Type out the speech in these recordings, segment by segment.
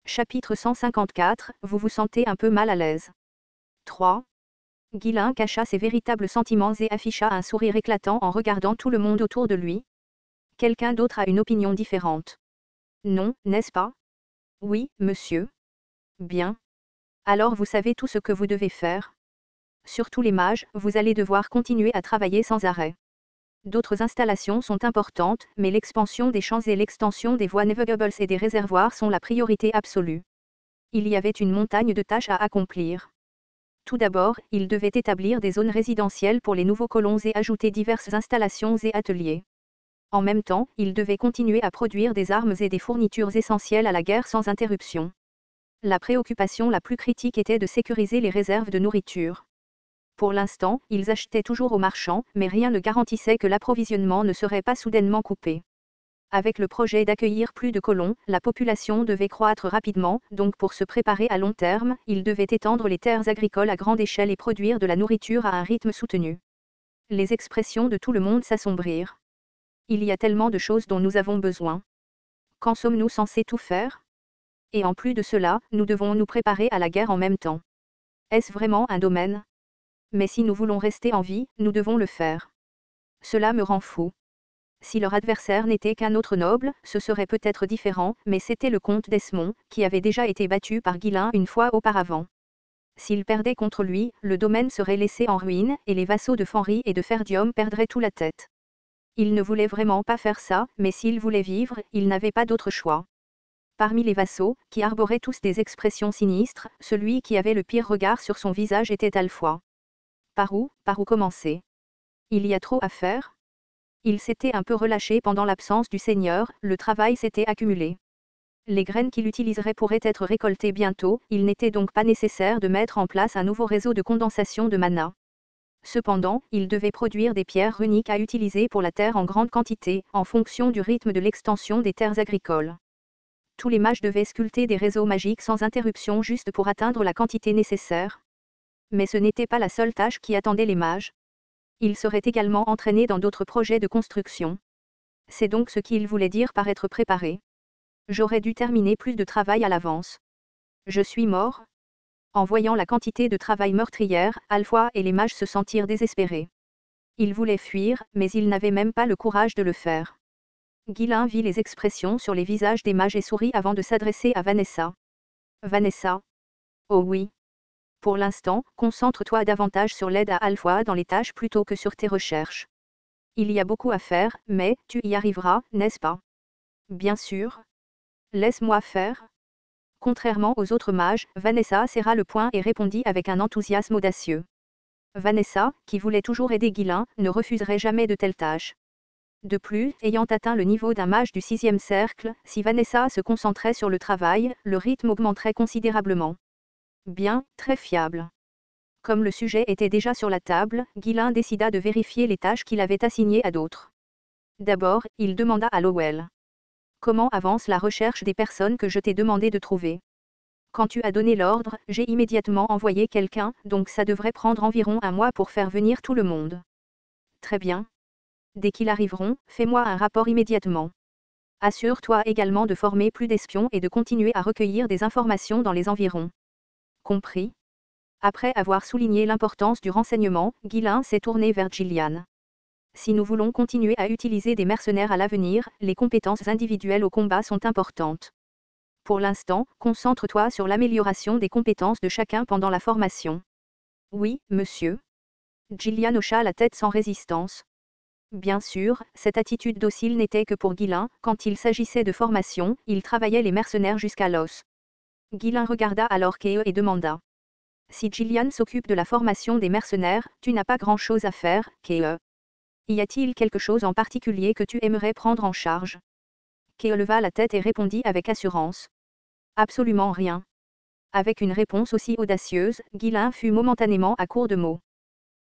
Chapitre 154, vous vous sentez un peu mal à l'aise. 3. Guilain cacha ses véritables sentiments et afficha un sourire éclatant en regardant tout le monde autour de lui. Quelqu'un d'autre a une opinion différente. Non, n'est-ce pas? Oui, monsieur. Bien. Alors vous savez tout ce que vous devez faire. Surtout les mages, vous allez devoir continuer à travailler sans arrêt. D'autres installations sont importantes, mais l'expansion des champs et l'extension des voies navigables et des réservoirs sont la priorité absolue. Il y avait une montagne de tâches à accomplir. Tout d'abord, il devait établir des zones résidentielles pour les nouveaux colons et ajouter diverses installations et ateliers. En même temps, il devait continuer à produire des armes et des fournitures essentielles à la guerre sans interruption. La préoccupation la plus critique était de sécuriser les réserves de nourriture. Pour l'instant, ils achetaient toujours aux marchands, mais rien ne garantissait que l'approvisionnement ne serait pas soudainement coupé. Avec le projet d'accueillir plus de colons, la population devait croître rapidement, donc pour se préparer à long terme, ils devaient étendre les terres agricoles à grande échelle et produire de la nourriture à un rythme soutenu. Les expressions de tout le monde s'assombrirent. Il y a tellement de choses dont nous avons besoin. Quand sommes-nous censés tout faire? Et en plus de cela, nous devons nous préparer à la guerre en même temps. Est-ce vraiment un domaine? Mais si nous voulons rester en vie, nous devons le faire. Cela me rend fou. Si leur adversaire n'était qu'un autre noble, ce serait peut-être différent, mais c'était le comte d'Esmond, qui avait déjà été battu par Guilain une fois auparavant. S'il perdait contre lui, le domaine serait laissé en ruine, et les vassaux de Fenry et de Ferdium perdraient tout la tête. Il ne voulait vraiment pas faire ça, mais s'il voulait vivre, il n'avait pas d'autre choix. Parmi les vassaux, qui arboraient tous des expressions sinistres, celui qui avait le pire regard sur son visage était Alfoy. Par où commencer? Il y a trop à faire? Il s'était un peu relâché pendant l'absence du seigneur, le travail s'était accumulé. Les graines qu'il utiliserait pourraient être récoltées bientôt, il n'était donc pas nécessaire de mettre en place un nouveau réseau de condensation de mana. Cependant, il devait produire des pierres runiques à utiliser pour la terre en grande quantité, en fonction du rythme de l'extension des terres agricoles. Tous les mages devaient sculpter des réseaux magiques sans interruption juste pour atteindre la quantité nécessaire. Mais ce n'était pas la seule tâche qui attendait les mages. Ils seraient également entraînés dans d'autres projets de construction. C'est donc ce qu'il voulait dire par être préparé. J'aurais dû terminer plus de travail à l'avance. Je suis mort? En voyant la quantité de travail meurtrière, Alfoy et les mages se sentirent désespérés. Ils voulaient fuir, mais ils n'avaient même pas le courage de le faire. Guilain vit les expressions sur les visages des mages et sourit avant de s'adresser à Vanessa. Vanessa? Oh oui. Pour l'instant, concentre-toi davantage sur l'aide à Alfoy dans les tâches plutôt que sur tes recherches. Il y a beaucoup à faire, mais tu y arriveras, n'est-ce pas? Bien sûr. Laisse-moi faire. Contrairement aux autres mages, Vanessa serra le poing et répondit avec un enthousiasme audacieux. Vanessa, qui voulait toujours aider Guilain, ne refuserait jamais de telles tâches. De plus, ayant atteint le niveau d'un mage du 6e cercle, si Vanessa se concentrait sur le travail, le rythme augmenterait considérablement. Bien, très fiable. Comme le sujet était déjà sur la table, Guilain décida de vérifier les tâches qu'il avait assignées à d'autres. D'abord, il demanda à Lowell. Comment avance la recherche des personnes que je t'ai demandé de trouver? Quand tu as donné l'ordre, j'ai immédiatement envoyé quelqu'un, donc ça devrait prendre environ un mois pour faire venir tout le monde. Très bien. Dès qu'ils arriveront, fais-moi un rapport immédiatement. Assure-toi également de former plus d'espions et de continuer à recueillir des informations dans les environs. Compris? Après avoir souligné l'importance du renseignement, Guilain s'est tourné vers Gillian. Si nous voulons continuer à utiliser des mercenaires à l'avenir, les compétences individuelles au combat sont importantes. Pour l'instant, concentre-toi sur l'amélioration des compétences de chacun pendant la formation. Oui, monsieur. Gillian hocha la tête sans résistance. Bien sûr, cette attitude docile n'était que pour Guilain, quand il s'agissait de formation, il travaillait les mercenaires jusqu'à l'os. Guilain regarda alors Keo et demanda. Si Gillian s'occupe de la formation des mercenaires, tu n'as pas grand-chose à faire, Keo. Y a-t-il quelque chose en particulier que tu aimerais prendre en charge? Keo leva la tête et répondit avec assurance. Absolument rien. Avec une réponse aussi audacieuse, Guilain fut momentanément à court de mots.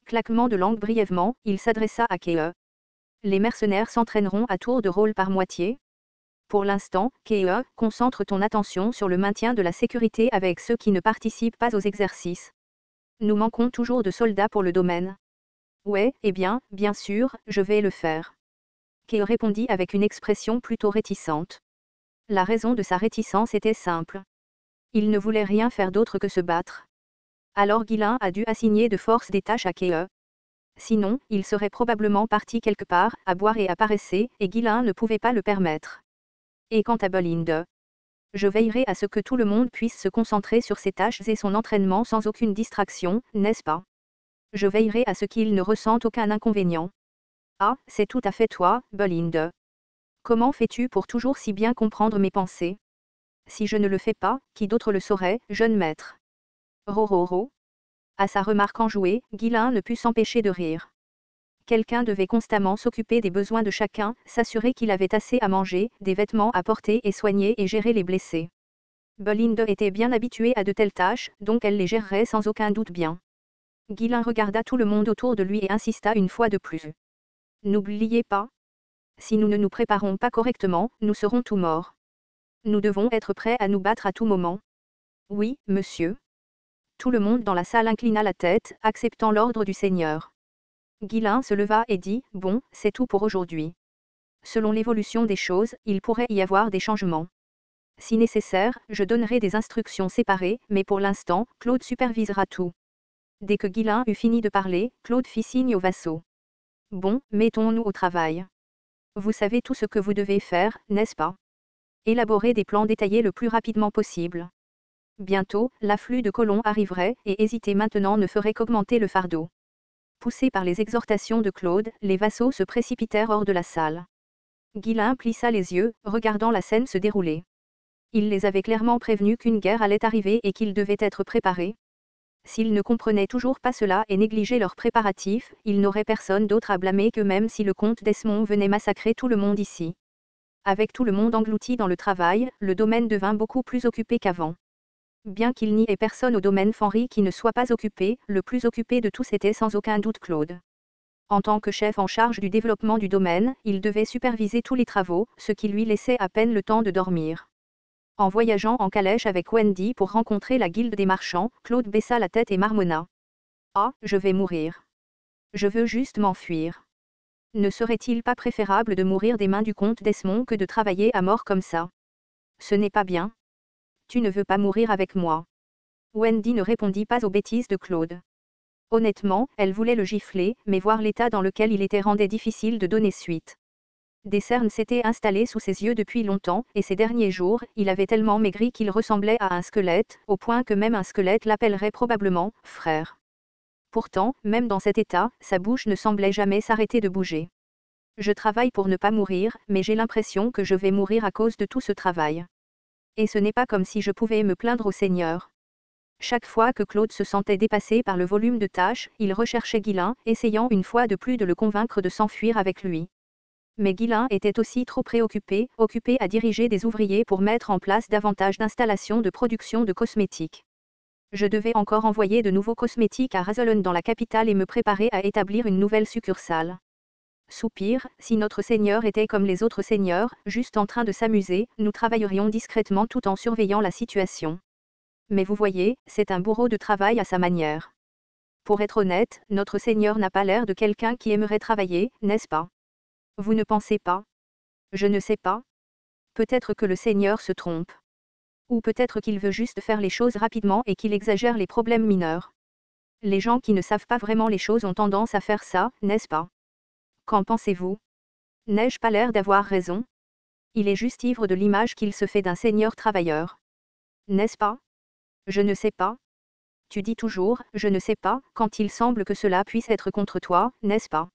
Claquement de langue brièvement, il s'adressa à Keo. Les mercenaires s'entraîneront à tour de rôle par moitié? Pour l'instant, Keo, concentre ton attention sur le maintien de la sécurité avec ceux qui ne participent pas aux exercices. Nous manquons toujours de soldats pour le domaine. Ouais, eh bien sûr, je vais le faire. Keo répondit avec une expression plutôt réticente. La raison de sa réticence était simple. Il ne voulait rien faire d'autre que se battre. Alors Guillain a dû assigner de force des tâches à Kee. Sinon, il serait probablement parti quelque part, à boire et à paresser, et Guillain ne pouvait pas le permettre. Et quant à Bolinde, je veillerai à ce que tout le monde puisse se concentrer sur ses tâches et son entraînement sans aucune distraction, n'est-ce pas? Je veillerai à ce qu'il ne ressente aucun inconvénient. Ah, c'est tout à fait toi, Bolinde. Comment fais-tu pour toujours si bien comprendre mes pensées? Si je ne le fais pas, qui d'autre le saurait, jeune maître? Rororo. À sa remarque enjouée, Guillain ne put s'empêcher de rire. Quelqu'un devait constamment s'occuper des besoins de chacun, s'assurer qu'il avait assez à manger, des vêtements à porter et soigner et gérer les blessés. Bolinde était bien habituée à de telles tâches, donc elle les gérerait sans aucun doute bien. Guillain regarda tout le monde autour de lui et insista une fois de plus. N'oubliez pas. Si nous ne nous préparons pas correctement, nous serons tous morts. Nous devons être prêts à nous battre à tout moment. Oui, monsieur. Tout le monde dans la salle inclina la tête, acceptant l'ordre du Seigneur. Guillain se leva et dit, « Bon, c'est tout pour aujourd'hui. Selon l'évolution des choses, il pourrait y avoir des changements. Si nécessaire, je donnerai des instructions séparées, mais pour l'instant, Claude supervisera tout. » Dès que Guillain eut fini de parler, Claude fit signe aux vassaux. « Bon, mettons-nous au travail. Vous savez tout ce que vous devez faire, n'est-ce pas? Élaborer des plans détaillés le plus rapidement possible. Bientôt, l'afflux de colons arriverait, et hésiter maintenant ne ferait qu'augmenter le fardeau. » Poussés par les exhortations de Claude, les vassaux se précipitèrent hors de la salle. Guillain plissa les yeux, regardant la scène se dérouler. Il les avait clairement prévenus qu'une guerre allait arriver et qu'ils devaient être préparés. S'ils ne comprenaient toujours pas cela et négligeaient leurs préparatifs, ils n'auraient personne d'autre à blâmer qu'eux-mêmes si le comte d'Esmond venait massacrer tout le monde ici. Avec tout le monde englouti dans le travail, le domaine devint beaucoup plus occupé qu'avant. Bien qu'il n'y ait personne au domaine Fenry qui ne soit pas occupé, le plus occupé de tous était sans aucun doute Claude. En tant que chef en charge du développement du domaine, il devait superviser tous les travaux, ce qui lui laissait à peine le temps de dormir. En voyageant en calèche avec Wendy pour rencontrer la guilde des marchands, Claude baissa la tête et marmonna. « Ah, je vais mourir. Je veux juste m'enfuir. Ne serait-il pas préférable de mourir des mains du comte d'Esmond que de travailler à mort comme ça? Ce n'est pas bien. Tu ne veux pas mourir avec moi. » Wendy ne répondit pas aux bêtises de Claude. Honnêtement, elle voulait le gifler, mais voir l'état dans lequel il était rendait difficile de donner suite. Des cernes s'étaient installées sous ses yeux depuis longtemps, et ces derniers jours, il avait tellement maigri qu'il ressemblait à un squelette, au point que même un squelette l'appellerait probablement « frère ». Pourtant, même dans cet état, sa bouche ne semblait jamais s'arrêter de bouger. « Je travaille pour ne pas mourir, mais j'ai l'impression que je vais mourir à cause de tout ce travail. Et ce n'est pas comme si je pouvais me plaindre au Seigneur. » Chaque fois que Claude se sentait dépassé par le volume de tâches, il recherchait Guillain, essayant une fois de plus de le convaincre de s'enfuir avec lui. Mais Guillain était aussi trop préoccupé, occupé à diriger des ouvriers pour mettre en place davantage d'installations de production de cosmétiques. Je devais encore envoyer de nouveaux cosmétiques à Razolon dans la capitale et me préparer à établir une nouvelle succursale. Soupir, si notre Seigneur était comme les autres seigneurs, juste en train de s'amuser, nous travaillerions discrètement tout en surveillant la situation. Mais vous voyez, c'est un bourreau de travail à sa manière. Pour être honnête, notre Seigneur n'a pas l'air de quelqu'un qui aimerait travailler, n'est-ce pas? Vous ne pensez pas? Je ne sais pas. Peut-être que le Seigneur se trompe. Ou peut-être qu'il veut juste faire les choses rapidement et qu'il exagère les problèmes mineurs. Les gens qui ne savent pas vraiment les choses ont tendance à faire ça, n'est-ce pas? Qu'en pensez-vous? N'ai-je pas l'air d'avoir raison? Il est juste ivre de l'image qu'il se fait d'un seigneur travailleur. N'est-ce pas? Je ne sais pas. Tu dis toujours, je ne sais pas, quand il semble que cela puisse être contre toi, n'est-ce pas?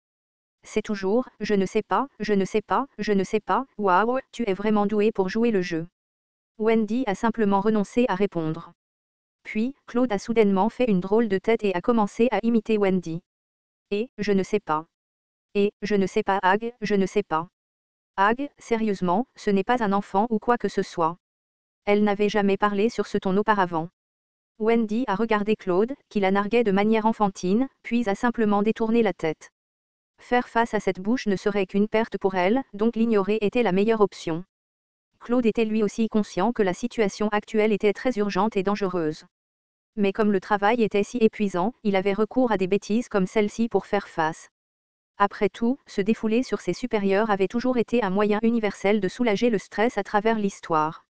C'est toujours, je ne sais pas, je ne sais pas, je ne sais pas, waouh, tu es vraiment doué pour jouer le jeu. Wendy a simplement renoncé à répondre. Puis, Claude a soudainement fait une drôle de tête et a commencé à imiter Wendy. Et, je ne sais pas. Et, je ne sais pas Hag, je ne sais pas. Hag, sérieusement, ce n'est pas un enfant ou quoi que ce soit. Elle n'avait jamais parlé sur ce ton auparavant. Wendy a regardé Claude, qui la narguait de manière enfantine, puis a simplement détourné la tête. Faire face à cette bouche ne serait qu'une perte pour elle, donc l'ignorer était la meilleure option. Claude était lui aussi conscient que la situation actuelle était très urgente et dangereuse. Mais comme le travail était si épuisant, il avait recours à des bêtises comme celle-ci pour faire face. Après tout, se défouler sur ses supérieurs avait toujours été un moyen universel de soulager le stress à travers l'histoire.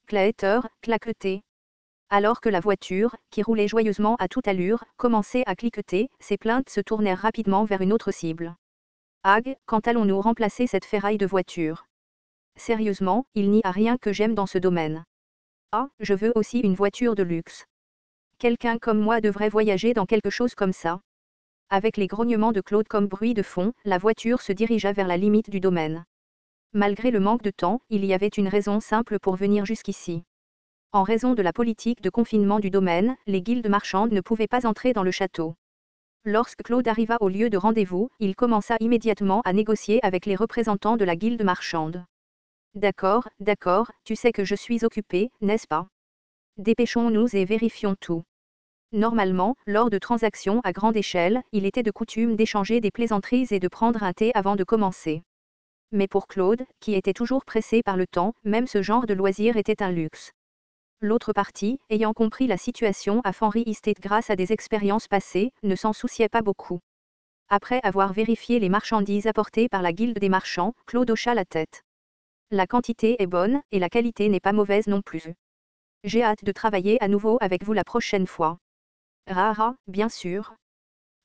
Claeter, claqueter. Alors que la voiture, qui roulait joyeusement à toute allure, commençait à cliqueter, ses plaintes se tournèrent rapidement vers une autre cible. Ag, quand allons-nous remplacer cette ferraille de voiture? Sérieusement, il n'y a rien que j'aime dans ce domaine. Ah, je veux aussi une voiture de luxe. Quelqu'un comme moi devrait voyager dans quelque chose comme ça. Avec les grognements de Claude comme bruit de fond, la voiture se dirigea vers la limite du domaine. Malgré le manque de temps, il y avait une raison simple pour venir jusqu'ici. En raison de la politique de confinement du domaine, les guildes marchandes ne pouvaient pas entrer dans le château. Lorsque Claude arriva au lieu de rendez-vous, il commença immédiatement à négocier avec les représentants de la guilde marchande. D'accord, tu sais que je suis occupé, n'est-ce pas? Dépêchons-nous et vérifions tout. Normalement, lors de transactions à grande échelle, il était de coutume d'échanger des plaisanteries et de prendre un thé avant de commencer. Mais pour Claude, qui était toujours pressé par le temps, même ce genre de loisir était un luxe. L'autre partie, ayant compris la situation à Fenry Estate grâce à des expériences passées, ne s'en souciait pas beaucoup. Après avoir vérifié les marchandises apportées par la guilde des marchands, Claude hocha la tête. La quantité est bonne, et la qualité n'est pas mauvaise non plus. J'ai hâte de travailler à nouveau avec vous la prochaine fois. Rara, bien sûr.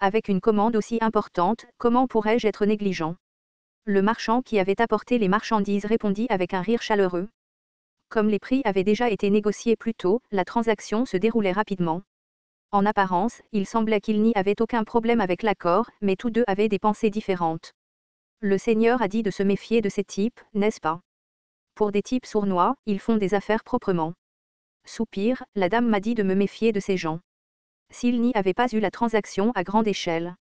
Avec une commande aussi importante, comment pourrais-je être négligent? Le marchand qui avait apporté les marchandises répondit avec un rire chaleureux. Comme les prix avaient déjà été négociés plus tôt, la transaction se déroulait rapidement. En apparence, il semblait qu'il n'y avait aucun problème avec l'accord, mais tous deux avaient des pensées différentes. Le seigneur a dit de se méfier de ces types, n'est-ce pas? Pour des types sournois, ils font des affaires proprement. Soupir, la dame m'a dit de me méfier de ces gens. S'il n'y avait pas eu la transaction à grande échelle.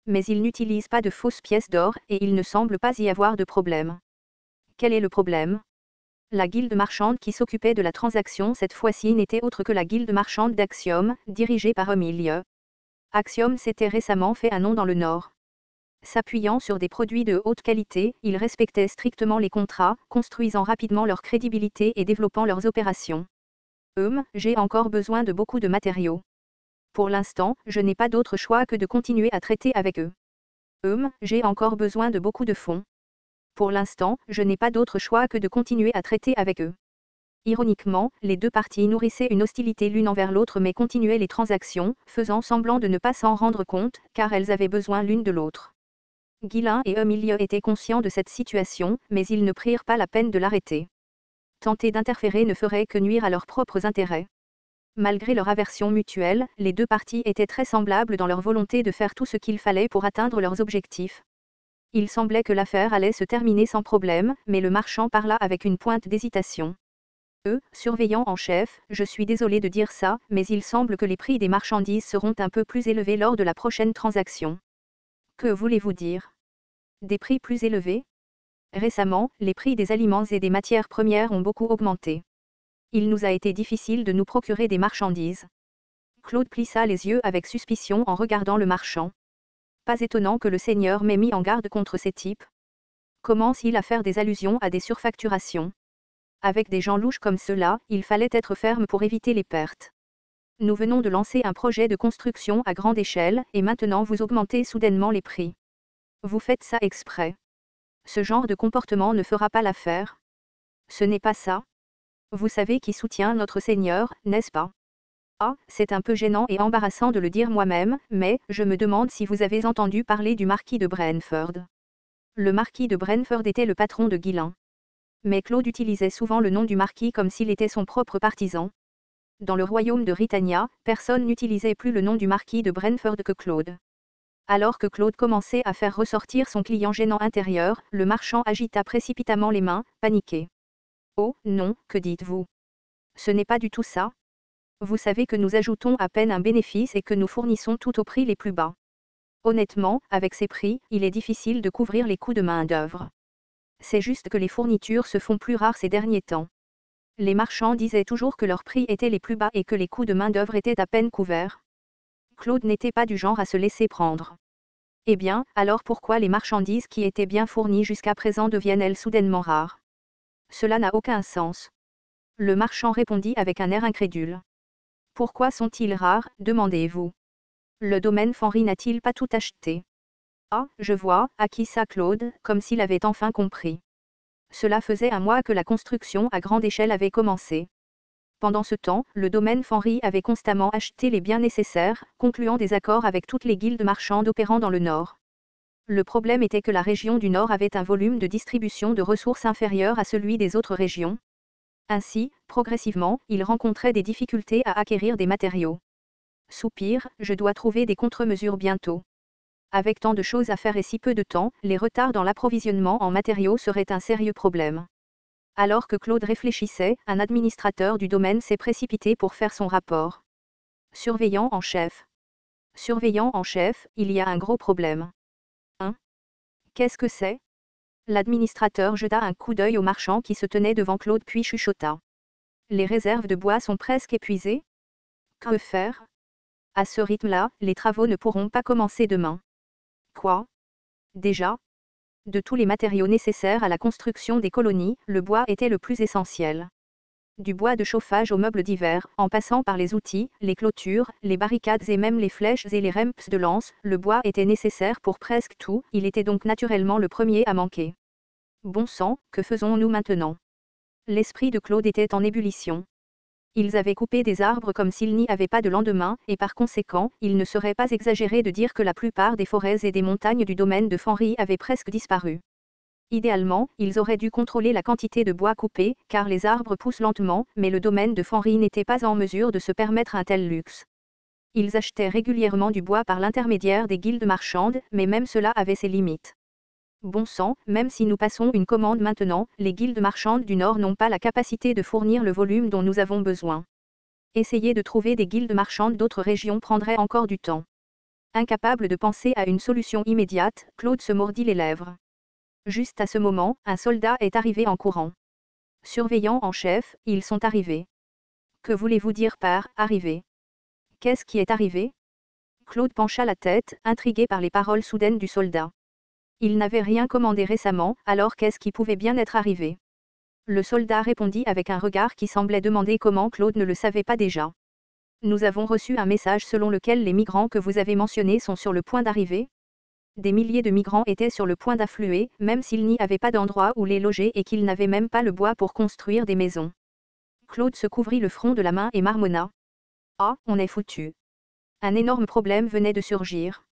Mais ils n'utilisent pas de fausses pièces d'or, et il ne semble pas y avoir de problème. Quel est le problème? La guilde marchande qui s'occupait de la transaction cette fois-ci n'était autre que la guilde marchande d'Axiom, dirigée par Emilie. Axiom s'était récemment fait un nom dans le Nord. S'appuyant sur des produits de haute qualité, ils respectaient strictement les contrats, construisant rapidement leur crédibilité et développant leurs opérations. J'ai encore besoin de beaucoup de matériaux. Pour l'instant, je n'ai pas d'autre choix que de continuer à traiter avec eux. J'ai encore besoin de beaucoup de fonds. Pour l'instant, je n'ai pas d'autre choix que de continuer à traiter avec eux. Ironiquement, les deux parties nourrissaient une hostilité l'une envers l'autre mais continuaient les transactions, faisant semblant de ne pas s'en rendre compte, car elles avaient besoin l'une de l'autre. Ghislain et Emilie étaient conscients de cette situation, mais ils ne prirent pas la peine de l'arrêter. Tenter d'interférer ne ferait que nuire à leurs propres intérêts. Malgré leur aversion mutuelle, les deux parties étaient très semblables dans leur volonté de faire tout ce qu'il fallait pour atteindre leurs objectifs. Il semblait que l'affaire allait se terminer sans problème, mais le marchand parla avec une pointe d'hésitation. Surveillant en chef, je suis désolé de dire ça, mais il semble que les prix des marchandises seront un peu plus élevés lors de la prochaine transaction. Que voulez-vous dire? Des prix plus élevés? Récemment, les prix des aliments et des matières premières ont beaucoup augmenté. Il nous a été difficile de nous procurer des marchandises. Claude plissa les yeux avec suspicion en regardant le marchand. Pas étonnant que le seigneur m'ait mis en garde contre ces types. Commence-t-il à faire des allusions à des surfacturations? Avec des gens louches comme ceux-là, il fallait être ferme pour éviter les pertes. Nous venons de lancer un projet de construction à grande échelle, et maintenant vous augmentez soudainement les prix. Vous faites ça exprès. Ce genre de comportement ne fera pas l'affaire. Ce n'est pas ça. Vous savez qui soutient notre Seigneur, n'est-ce pas? Ah, c'est un peu gênant et embarrassant de le dire moi-même, mais je me demande si vous avez entendu parler du marquis de Brentford. Le marquis de Brentford était le patron de Ghislain. Mais Claude utilisait souvent le nom du marquis comme s'il était son propre partisan. Dans le royaume de Britannia, personne n'utilisait plus le nom du marquis de Brentford que Claude. Alors que Claude commençait à faire ressortir son client gênant intérieur, le marchand agita précipitamment les mains, paniqué. Oh, non, que dites-vous? Ce n'est pas du tout ça. Vous savez que nous ajoutons à peine un bénéfice et que nous fournissons tout au prix les plus bas. Honnêtement, avec ces prix, il est difficile de couvrir les coûts de main-d'œuvre. C'est juste que les fournitures se font plus rares ces derniers temps. Les marchands disaient toujours que leurs prix étaient les plus bas et que les coûts de main-d'œuvre étaient à peine couverts. Claude n'était pas du genre à se laisser prendre. Eh bien, alors pourquoi les marchandises qui étaient bien fournies jusqu'à présent deviennent-elles soudainement rares? Cela n'a aucun sens. Le marchand répondit avec un air incrédule. Pourquoi sont-ils rares, demandez-vous? Le domaine Fenry n'a-t-il pas tout acheté? Ah, je vois, acquis ça Claude, comme s'il avait enfin compris. Cela faisait un mois que la construction à grande échelle avait commencé. Pendant ce temps, le domaine Fenry avait constamment acheté les biens nécessaires, concluant des accords avec toutes les guildes marchandes opérant dans le Nord. Le problème était que la région du Nord avait un volume de distribution de ressources inférieur à celui des autres régions. Ainsi, progressivement, il rencontrait des difficultés à acquérir des matériaux. Soupir, je dois trouver des contre-mesures bientôt. Avec tant de choses à faire et si peu de temps, les retards dans l'approvisionnement en matériaux seraient un sérieux problème. Alors que Claude réfléchissait, un administrateur du domaine s'est précipité pour faire son rapport. Surveillant en chef. Surveillant en chef, il y a un gros problème. Qu'est-ce que c'est ? L'administrateur jeta un coup d'œil au marchand qui se tenait devant Claude puis chuchota. Les réserves de bois sont presque épuisées ? Que faire ? À ce rythme-là, les travaux ne pourront pas commencer demain. Quoi ? Déjà ? De tous les matériaux nécessaires à la construction des colonies, le bois était le plus essentiel. Du bois de chauffage aux meubles d'hiver, en passant par les outils, les clôtures, les barricades et même les flèches et les remps de lance, le bois était nécessaire pour presque tout, il était donc naturellement le premier à manquer. Bon sang, que faisons-nous maintenant ? L'esprit de Claude était en ébullition. Ils avaient coupé des arbres comme s'il n'y avait pas de lendemain, et par conséquent, il ne serait pas exagéré de dire que la plupart des forêts et des montagnes du domaine de Fenry avaient presque disparu. Idéalement, ils auraient dû contrôler la quantité de bois coupé, car les arbres poussent lentement, mais le domaine de Fenry n'était pas en mesure de se permettre un tel luxe. Ils achetaient régulièrement du bois par l'intermédiaire des guildes marchandes, mais même cela avait ses limites. Bon sang, même si nous passons une commande maintenant, les guildes marchandes du Nord n'ont pas la capacité de fournir le volume dont nous avons besoin. Essayer de trouver des guildes marchandes d'autres régions prendrait encore du temps. Incapable de penser à une solution immédiate, Claude se mordit les lèvres. Juste à ce moment, un soldat est arrivé en courant. Surveillant en chef, ils sont arrivés. Que voulez-vous dire par « arriver » ? Qu'est-ce qui est arrivé ? Claude pencha la tête, intrigué par les paroles soudaines du soldat. Il n'avait rien commandé récemment, alors qu'est-ce qui pouvait bien être arrivé ? Le soldat répondit avec un regard qui semblait demander comment Claude ne le savait pas déjà. Nous avons reçu un message selon lequel les migrants que vous avez mentionnés sont sur le point d'arriver. Des milliers de migrants étaient sur le point d'affluer, même s'il n'y avait pas d'endroit où les loger et qu'ils n'avaient même pas le bois pour construire des maisons. Claude se couvrit le front de la main et marmonna. Ah, on est foutu. Un énorme problème venait de surgir.